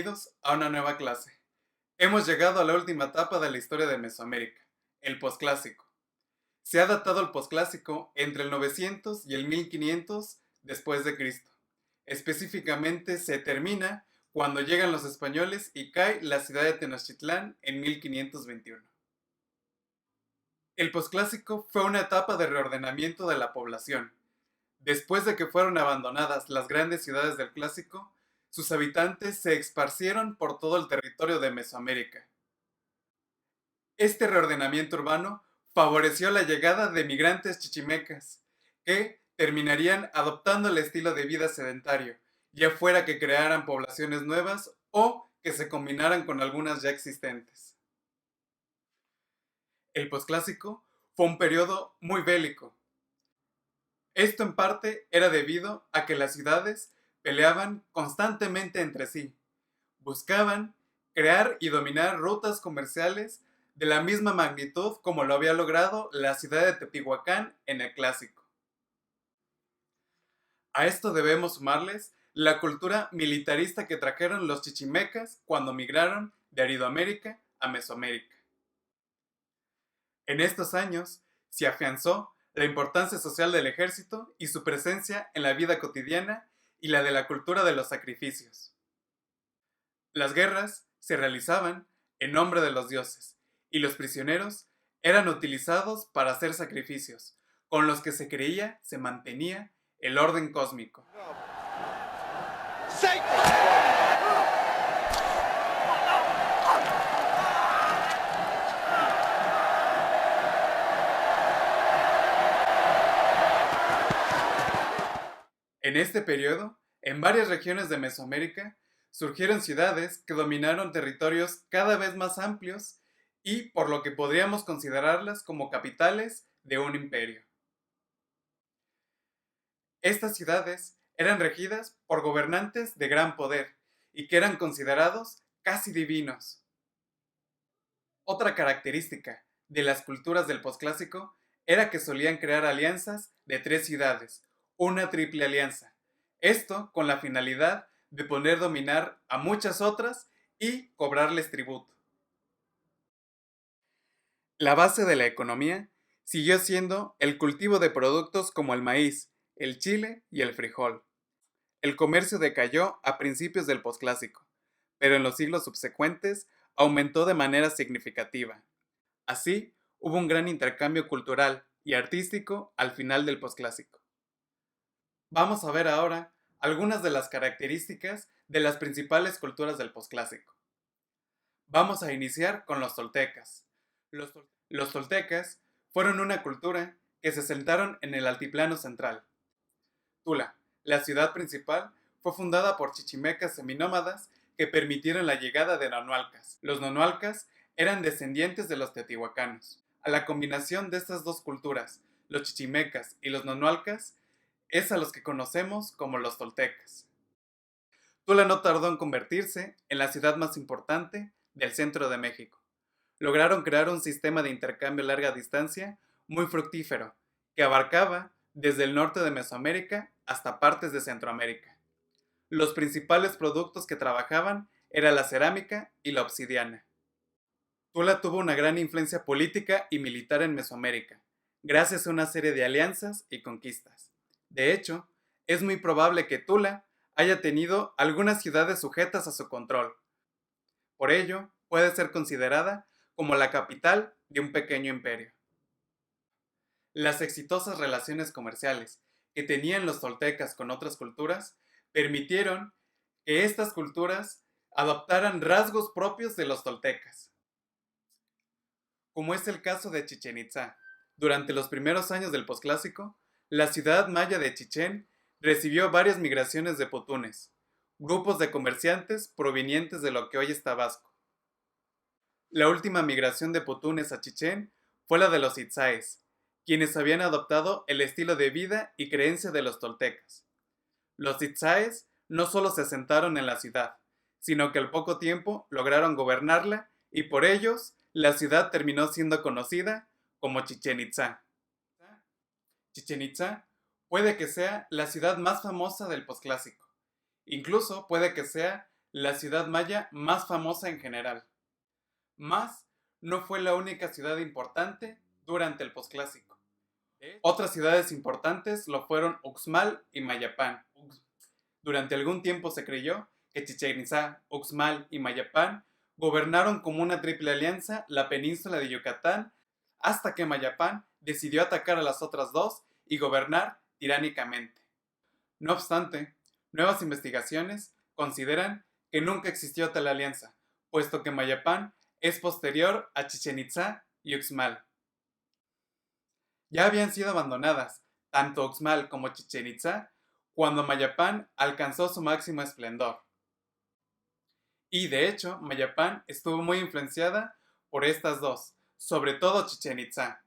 Bienvenidos a una nueva clase. Hemos llegado a la última etapa de la historia de Mesoamérica, el posclásico. Se ha datado el posclásico entre el 900 y el 1500 después de Cristo. Específicamente se termina cuando llegan los españoles y cae la ciudad de Tenochtitlán en 1521. El posclásico fue una etapa de reordenamiento de la población. Después de que fueron abandonadas las grandes ciudades del clásico, sus habitantes se esparcieron por todo el territorio de Mesoamérica. Este reordenamiento urbano favoreció la llegada de migrantes chichimecas, que terminarían adoptando el estilo de vida sedentario, ya fuera que crearan poblaciones nuevas o que se combinaran con algunas ya existentes. El posclásico fue un periodo muy bélico. Esto en parte era debido a que las ciudades peleaban constantemente entre sí. Buscaban crear y dominar rutas comerciales de la misma magnitud como lo había logrado la ciudad de Teotihuacán en el clásico. A esto debemos sumarles la cultura militarista que trajeron los chichimecas cuando migraron de Aridoamérica a Mesoamérica. En estos años se afianzó la importancia social del ejército y su presencia en la vida cotidiana y la de la cultura de los sacrificios. Las guerras se realizaban en nombre de los dioses y los prisioneros eran utilizados para hacer sacrificios, con los que se creía se mantenía el orden cósmico. En este periodo, en varias regiones de Mesoamérica, surgieron ciudades que dominaron territorios cada vez más amplios y por lo que podríamos considerarlas como capitales de un imperio. Estas ciudades eran regidas por gobernantes de gran poder y que eran considerados casi divinos. Otra característica de las culturas del posclásico era que solían crear alianzas de tres ciudades, una triple alianza. Esto con la finalidad de poder dominar a muchas otras y cobrarles tributo. La base de la economía siguió siendo el cultivo de productos como el maíz, el chile y el frijol. El comercio decayó a principios del posclásico, pero en los siglos subsecuentes aumentó de manera significativa. Así, hubo un gran intercambio cultural y artístico al final del posclásico. Vamos a ver ahora algunas de las características de las principales culturas del posclásico. Vamos a iniciar con los toltecas. Los toltecas fueron una cultura que se asentaron en el altiplano central. Tula, la ciudad principal, fue fundada por chichimecas seminómadas que permitieron la llegada de nonualcas. Los nonualcas eran descendientes de los teotihuacanos. A la combinación de estas dos culturas, los chichimecas y los nonualcas, es a los que conocemos como los toltecas. Tula no tardó en convertirse en la ciudad más importante del centro de México. Lograron crear un sistema de intercambio a larga distancia muy fructífero, que abarcaba desde el norte de Mesoamérica hasta partes de Centroamérica. Los principales productos que trabajaban eran la cerámica y la obsidiana. Tula tuvo una gran influencia política y militar en Mesoamérica, gracias a una serie de alianzas y conquistas. De hecho, es muy probable que Tula haya tenido algunas ciudades sujetas a su control. Por ello, puede ser considerada como la capital de un pequeño imperio. Las exitosas relaciones comerciales que tenían los toltecas con otras culturas permitieron que estas culturas adoptaran rasgos propios de los toltecas, como es el caso de Chichén Itzá. Durante los primeros años del posclásico, la ciudad maya de Chichén recibió varias migraciones de potunes, grupos de comerciantes provenientes de lo que hoy es Tabasco. La última migración de potunes a Chichén fue la de los itzáes, quienes habían adoptado el estilo de vida y creencia de los toltecas. Los itzáes no solo se asentaron en la ciudad, sino que al poco tiempo lograron gobernarla y por ellos la ciudad terminó siendo conocida como Chichén Itzá. Chichén Itzá puede que sea la ciudad más famosa del posclásico. Incluso puede que sea la ciudad maya más famosa en general. Mas no fue la única ciudad importante durante el posclásico. Otras ciudades importantes lo fueron Uxmal y Mayapán. Durante algún tiempo se creyó que Chichén Itzá, Uxmal y Mayapán gobernaron como una triple alianza la península de Yucatán hasta que Mayapán decidió atacar a las otras dos y gobernar tiránicamente. No obstante, nuevas investigaciones consideran que nunca existió tal alianza, puesto que Mayapán es posterior a Chichén Itzá y Uxmal. Ya habían sido abandonadas, tanto Uxmal como Chichén Itzá, cuando Mayapán alcanzó su máximo esplendor. Y de hecho, Mayapán estuvo muy influenciada por estas dos, sobre todo Chichén Itzá,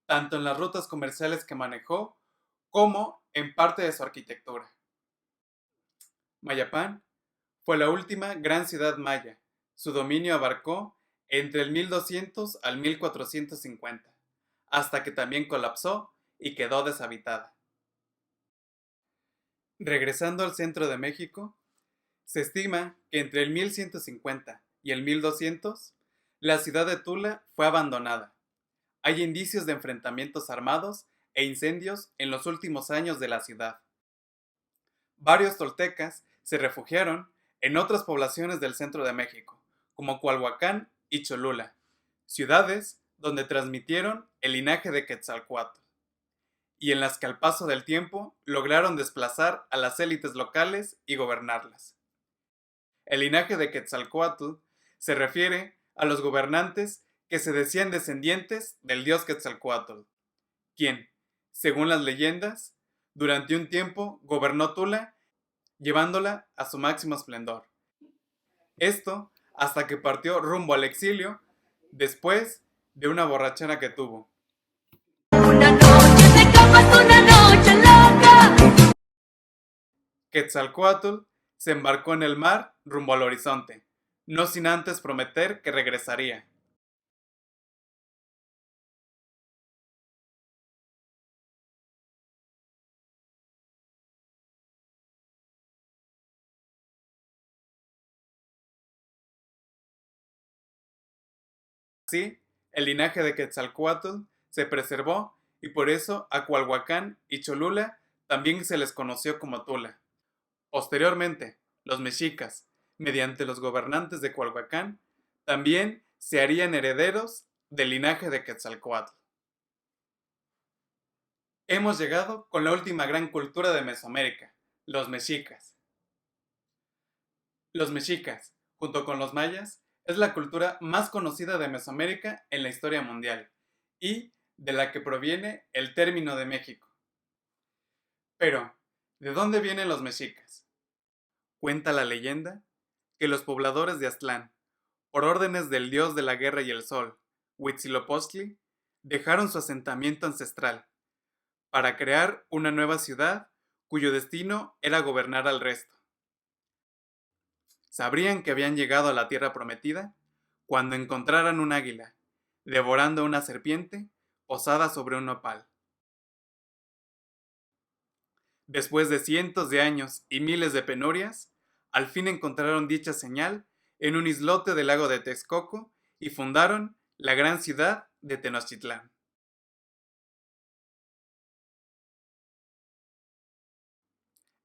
tanto en las rutas comerciales que manejó, como en parte de su arquitectura. Mayapán fue la última gran ciudad maya. Su dominio abarcó entre el 1200 al 1450, hasta que también colapsó y quedó deshabitada. Regresando al centro de México, se estima que entre el 1150 y el 1200, la ciudad de Tula fue abandonada. Hay indicios de enfrentamientos armados e incendios en los últimos años de la ciudad. Varios toltecas se refugiaron en otras poblaciones del centro de México, como Coalhuacán y Cholula, ciudades donde transmitieron el linaje de Quetzalcóatl, y en las que al paso del tiempo lograron desplazar a las élites locales y gobernarlas. El linaje de Quetzalcóatl se refiere a los gobernantes que se decían descendientes del dios Quetzalcóatl, quien, según las leyendas, durante un tiempo gobernó Tula, llevándola a su máximo esplendor. Esto hasta que partió rumbo al exilio después de una borrachera que tuvo. Una noche de camas, una noche loca. Quetzalcóatl se embarcó en el mar rumbo al horizonte, no sin antes prometer que regresaría. Así, el linaje de Quetzalcóatl se preservó y por eso a Coalhuacán y Cholula también se les conoció como Tula. Posteriormente, los mexicas, mediante los gobernantes de Coalhuacán, también se harían herederos del linaje de Quetzalcóatl. Hemos llegado con la última gran cultura de Mesoamérica, los mexicas. Los mexicas, junto con los mayas, es la cultura más conocida de Mesoamérica en la historia mundial y de la que proviene el término de México. Pero, ¿de dónde vienen los mexicas? Cuenta la leyenda que los pobladores de Aztlán, por órdenes del dios de la guerra y el sol, Huitzilopochtli, dejaron su asentamiento ancestral para crear una nueva ciudad cuyo destino era gobernar al resto. Sabrían que habían llegado a la tierra prometida cuando encontraran un águila, devorando una serpiente posada sobre un nopal. Después de cientos de años y miles de penurias, al fin encontraron dicha señal en un islote del lago de Texcoco y fundaron la gran ciudad de Tenochtitlán.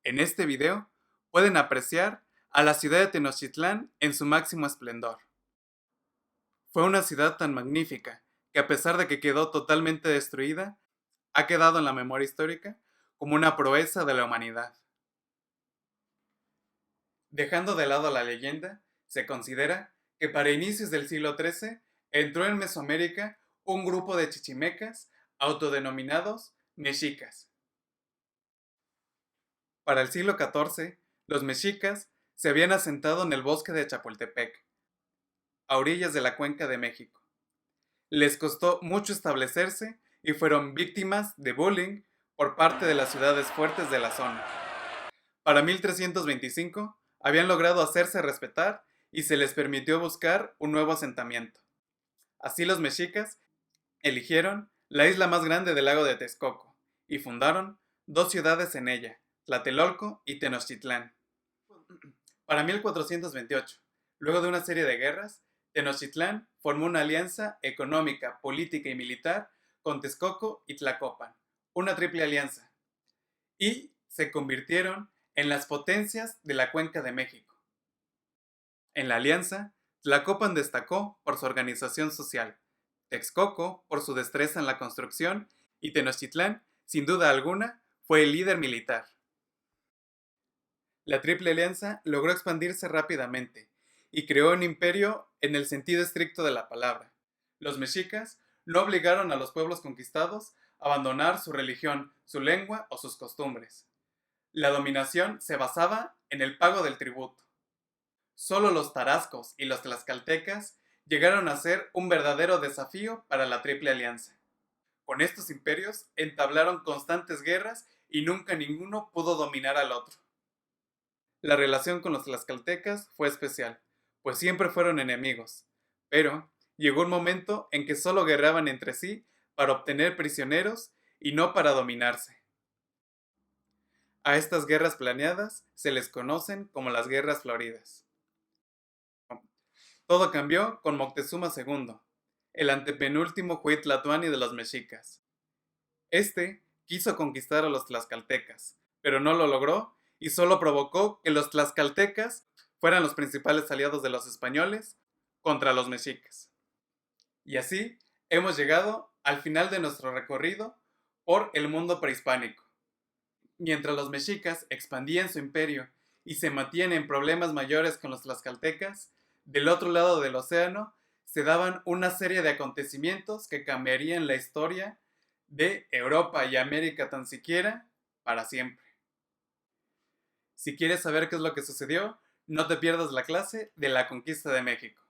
En este video pueden apreciar a la ciudad de Tenochtitlán en su máximo esplendor. Fue una ciudad tan magnífica que a pesar de que quedó totalmente destruida, ha quedado en la memoria histórica como una proeza de la humanidad. Dejando de lado la leyenda, se considera que para inicios del siglo XIII entró en Mesoamérica un grupo de chichimecas autodenominados mexicas. Para el siglo XIV, los mexicas se habían asentado en el bosque de Chapultepec, a orillas de la Cuenca de México. Les costó mucho establecerse y fueron víctimas de bullying por parte de las ciudades fuertes de la zona. Para 1325 habían logrado hacerse respetar y se les permitió buscar un nuevo asentamiento. Así los mexicas eligieron la isla más grande del lago de Texcoco y fundaron dos ciudades en ella, Tlatelolco y Tenochtitlán. Para 1428, luego de una serie de guerras, Tenochtitlán formó una alianza económica, política y militar con Texcoco y Tlacopan, una triple alianza, y se convirtieron en las potencias de la Cuenca de México. En la alianza, Tlacopan destacó por su organización social, Texcoco por su destreza en la construcción y Tenochtitlán, sin duda alguna, fue el líder militar. La Triple Alianza logró expandirse rápidamente y creó un imperio en el sentido estricto de la palabra. Los mexicas no obligaron a los pueblos conquistados a abandonar su religión, su lengua o sus costumbres. La dominación se basaba en el pago del tributo. Solo los tarascos y los tlaxcaltecas llegaron a ser un verdadero desafío para la Triple Alianza. Con estos imperios entablaron constantes guerras y nunca ninguno pudo dominar al otro. La relación con los tlaxcaltecas fue especial, pues siempre fueron enemigos, pero llegó un momento en que solo guerreaban entre sí para obtener prisioneros y no para dominarse. A estas guerras planeadas se les conocen como las Guerras Floridas. Todo cambió con Moctezuma II, el antepenúltimo Huitlatuani de los mexicas. Este quiso conquistar a los tlaxcaltecas, pero no lo logró y solo provocó que los tlaxcaltecas fueran los principales aliados de los españoles contra los mexicas. Y así hemos llegado al final de nuestro recorrido por el mundo prehispánico. Mientras los mexicas expandían su imperio y se metían en problemas mayores con los tlaxcaltecas, del otro lado del océano se daban una serie de acontecimientos que cambiarían la historia de Europa y América tan siquiera para siempre. Si quieres saber qué es lo que sucedió, no te pierdas la clase de la conquista de México.